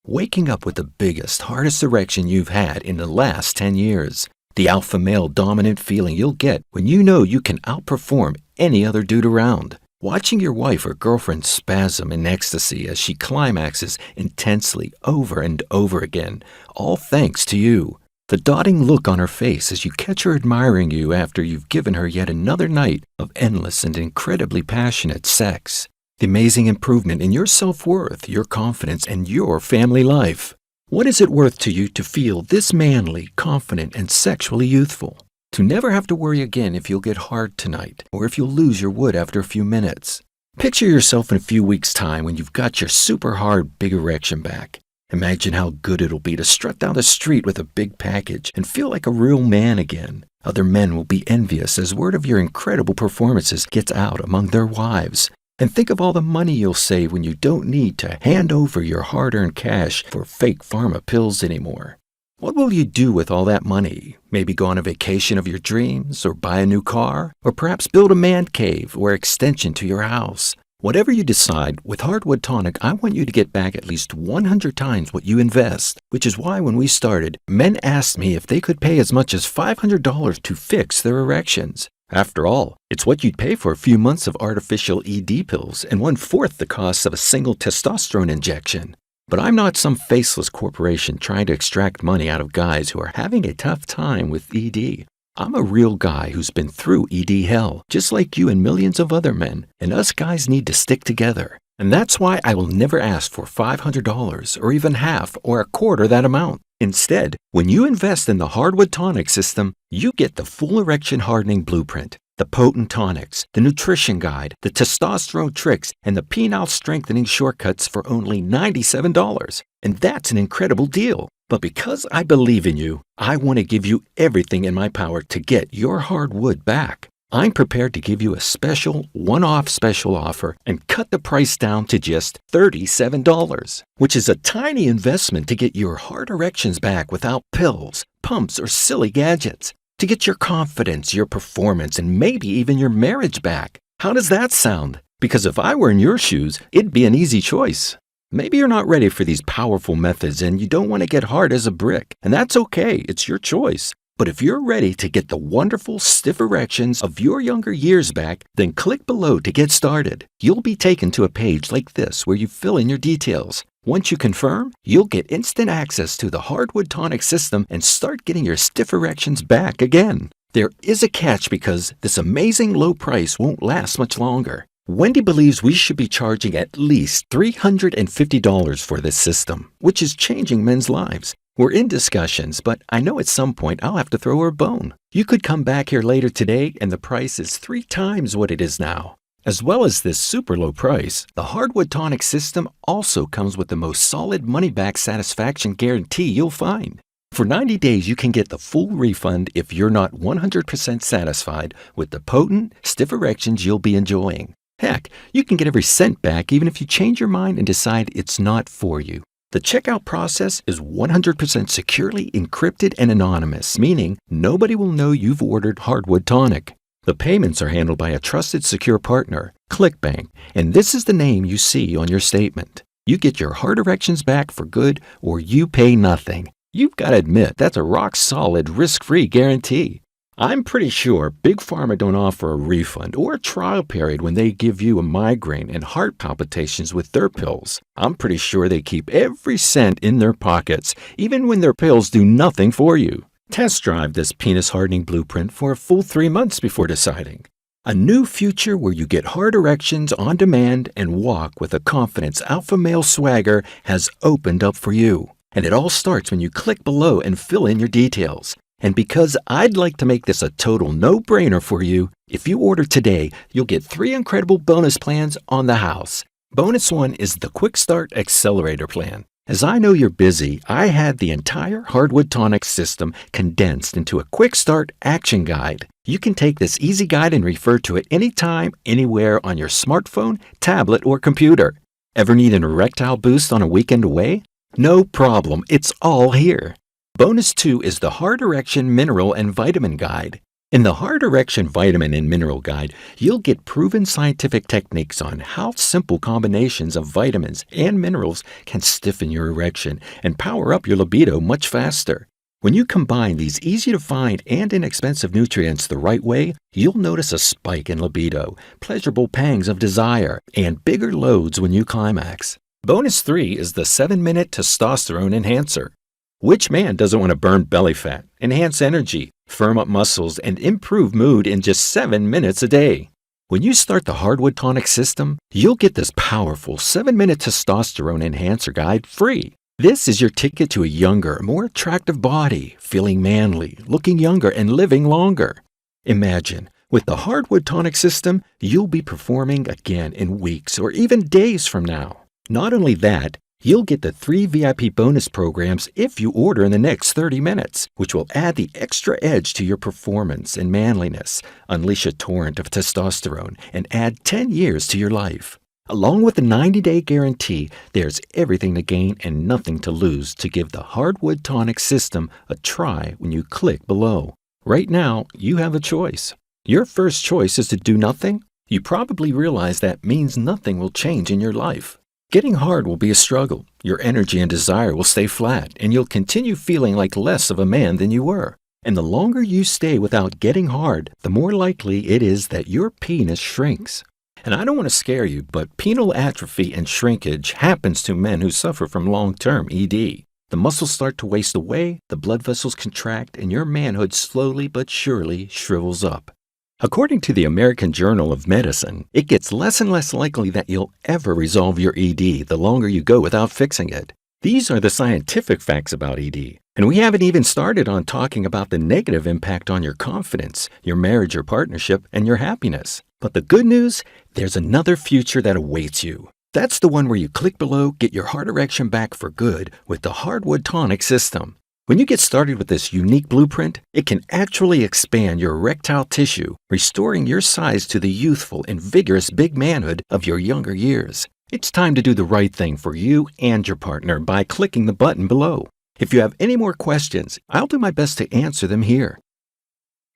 waking up with the biggest, hardest erection you've had in the last 10 years. The alpha male dominant feeling you'll get when you know you can outperform any other dude around. Watching your wife or girlfriend spasm in ecstasy as she climaxes intensely over and over again, all thanks to you. The dotting look on her face as you catch her admiring you after you've given her yet another night of endless and incredibly passionate sex. The amazing improvement in your self-worth, your confidence, and your family life. What is it worth to you to feel this manly, confident, and sexually youthful? To never have to worry again if you'll get hard tonight, or if you'll lose your wood after a few minutes. Picture yourself in a few weeks' time when you've got your super hard big erection back. Imagine how good it'll be to strut down the street with a big package and feel like a real man again. Other men will be envious as word of your incredible performances gets out among their wives. And think of all the money you'll save when you don't need to hand over your hard-earned cash for fake pharma pills anymore. What will you do with all that money? Maybe go on a vacation of your dreams, or buy a new car, or perhaps build a man cave or extension to your house. Whatever you decide, with Hardwood Tonic, I want you to get back at least 100 times what you invest, which is why when we started, men asked me if they could pay as much as $500 to fix their erections. After all, it's what you'd pay for a few months of artificial ED pills and 1/4 the cost of a single testosterone injection. But I'm not some faceless corporation trying to extract money out of guys who are having a tough time with ED. I'm a real guy who's been through ED hell, just like you and millions of other men, and us guys need to stick together. And that's why I will never ask for $500 or even half or a quarter that amount. Instead, when you invest in the Hardwood Tonic system, you get the full erection hardening blueprint, the potent tonics, the nutrition guide, the testosterone tricks, and the penile strengthening shortcuts for only $97. And that's an incredible deal. But because I believe in you, I want to give you everything in my power to get your hardwood back. I'm prepared to give you a special, one-off special offer and cut the price down to just $37, which is a tiny investment to get your hard erections back without pills, pumps, or silly gadgets. To get your confidence, your performance, and maybe even your marriage back. How does that sound? Because if I were in your shoes, it'd be an easy choice. Maybe you're not ready for these powerful methods and you don't want to get hard as a brick, and that's okay, it's your choice. But if you're ready to get the wonderful stiff erections of your younger years back, then click below to get started. You'll be taken to a page like this where you fill in your details. Once you confirm, you'll get instant access to the Hardwood Tonic system and start getting your stiff erections back again. There is a catch because this amazing low price won't last much longer. Wendy believes we should be charging at least $350 for this system, which is changing men's lives. We're in discussions, but I know at some point I'll have to throw her a bone. You could come back here later today and the price is 3 times what it is now. As well as this super low price, the Hardwood Tonic system also comes with the most solid money-back satisfaction guarantee you'll find. For 90 days, you can get the full refund if you're not 100% satisfied with the potent, stiff erections you'll be enjoying. Heck, you can get every cent back even if you change your mind and decide it's not for you. The checkout process is 100% securely encrypted and anonymous, meaning nobody will know you've ordered Hardwood Tonic. The payments are handled by a trusted, secure partner, ClickBank, and this is the name you see on your statement. You get your hard erections back for good or you pay nothing. You've got to admit that's a rock-solid, risk-free guarantee. I'm pretty sure Big Pharma don't offer a refund or a trial period when they give you a migraine and heart palpitations with their pills. I'm pretty sure they keep every cent in their pockets, even when their pills do nothing for you. Test drive this penis hardening blueprint for a full 3 months before deciding. A new future where you get hard erections on demand and walk with a confidence alpha male swagger has opened up for you. And it all starts when you click below and fill in your details. And because I'd like to make this a total no-brainer for you, if you order today, you'll get 3 incredible bonus plans on the house. Bonus 1 is the Quick Start Accelerator Plan. As I know you're busy, I had the entire Hardwood Tonic system condensed into a Quick Start Action Guide. You can take this easy guide and refer to it anytime, anywhere on your smartphone, tablet, or computer. Ever need an erectile boost on a weekend away? No problem, it's all here. Bonus 2 is the Hard Erection Mineral and Vitamin Guide. In the Hard Erection Vitamin and Mineral Guide, you'll get proven scientific techniques on how simple combinations of vitamins and minerals can stiffen your erection and power up your libido much faster. When you combine these easy-to-find and inexpensive nutrients the right way, you'll notice a spike in libido, pleasurable pangs of desire, and bigger loads when you climax. Bonus 3 is the 7-minute testosterone enhancer. Which man doesn't want to burn belly fat, enhance energy, firm up muscles, and improve mood in just 7 minutes a day? When you start the Hardwood Tonic system, you'll get this powerful 7-minute testosterone enhancer guide free. This is your ticket to a younger, more attractive body, feeling manly, looking younger, and living longer. Imagine, with the Hardwood Tonic system, you'll be performing again in weeks or even days from now. Not only that, you'll get the 3 VIP bonus programs if you order in the next 30 minutes, which will add the extra edge to your performance and manliness, unleash a torrent of testosterone, and add 10 years to your life. Along with the 90-day guarantee, there's everything to gain and nothing to lose to give the Hardwood Tonic system a try when you click below. Right now, you have a choice. Your first choice is to do nothing. You probably realize that means nothing will change in your life. Getting hard will be a struggle. Your energy and desire will stay flat, and you'll continue feeling like less of a man than you were. And the longer you stay without getting hard, the more likely it is that your penis shrinks. And I don't want to scare you, but penile atrophy and shrinkage happens to men who suffer from long-term ED. The muscles start to waste away, the blood vessels contract, and your manhood slowly but surely shrivels up. According to the American Journal of Medicine, it gets less and less likely that you'll ever resolve your ED the longer you go without fixing it. These are the scientific facts about ED. And we haven't even started on talking about the negative impact on your confidence, your marriage or partnership, and your happiness. But the good news, there's another future that awaits you. That's the one where you click below, get your hard erection back for good with the Hardwood Tonic system. When you get started with this unique blueprint, it can actually expand your erectile tissue, restoring your size to the youthful and vigorous big manhood of your younger years. It's time to do the right thing for you and your partner by clicking the button below. If you have any more questions, I'll do my best to answer them here.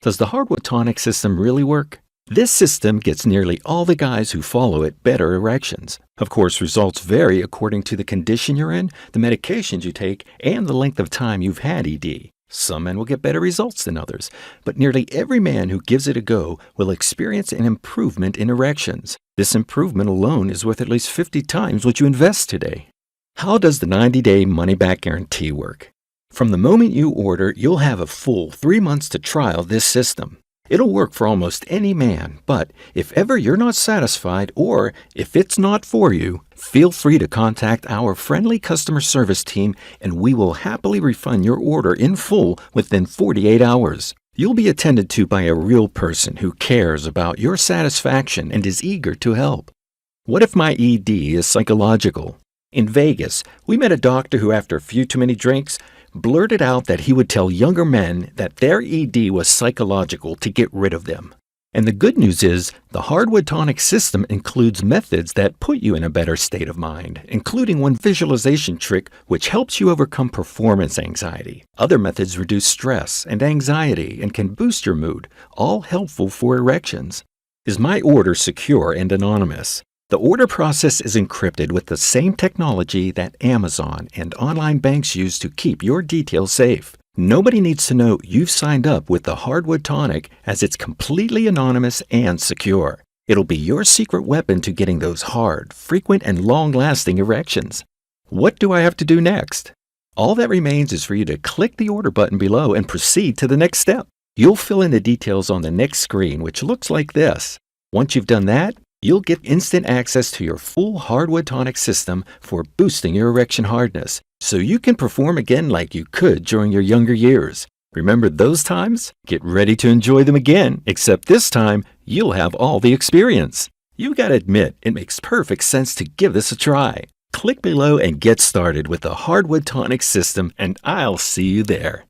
Does the Hardwood Tonic system really work? This system gets nearly all the guys who follow it better erections. Of course, results vary according to the condition you're in, the medications you take, and the length of time you've had ED. Some men will get better results than others, but nearly every man who gives it a go will experience an improvement in erections. This improvement alone is worth at least 50 times what you invest today. How does the 90-day money-back guarantee work? From the moment you order, you'll have a full 3 months to trial this system. It'll work for almost any man, but if ever you're not satisfied or if it's not for you, feel free to contact our friendly customer service team and we will happily refund your order in full within 48 hours. You'll be attended to by a real person who cares about your satisfaction and is eager to help. What if my ED is psychological? In Vegas, we met a doctor who, after a few too many drinks, blurted out that he would tell younger men that their ED was psychological to get rid of them. And the good news is, the Hardwood Tonic system includes methods that put you in a better state of mind, including one visualization trick which helps you overcome performance anxiety. Other methods reduce stress and anxiety and can boost your mood, all helpful for erections. Is my order secure and anonymous? The order process is encrypted with the same technology that Amazon and online banks use to keep your details safe. Nobody needs to know you've signed up with the Hardwood Tonic as it's completely anonymous and secure. It'll be your secret weapon to getting those hard, frequent, and long-lasting erections. What do I have to do next? All that remains is for you to click the order button below and proceed to the next step. You'll fill in the details on the next screen, which looks like this. Once you've done that, you'll get instant access to your full Hardwood Tonic system for boosting your erection hardness, so you can perform again like you could during your younger years. Remember those times? Get ready to enjoy them again, except this time, you'll have all the experience. You gotta admit, it makes perfect sense to give this a try. Click below and get started with the Hardwood Tonic system, and I'll see you there.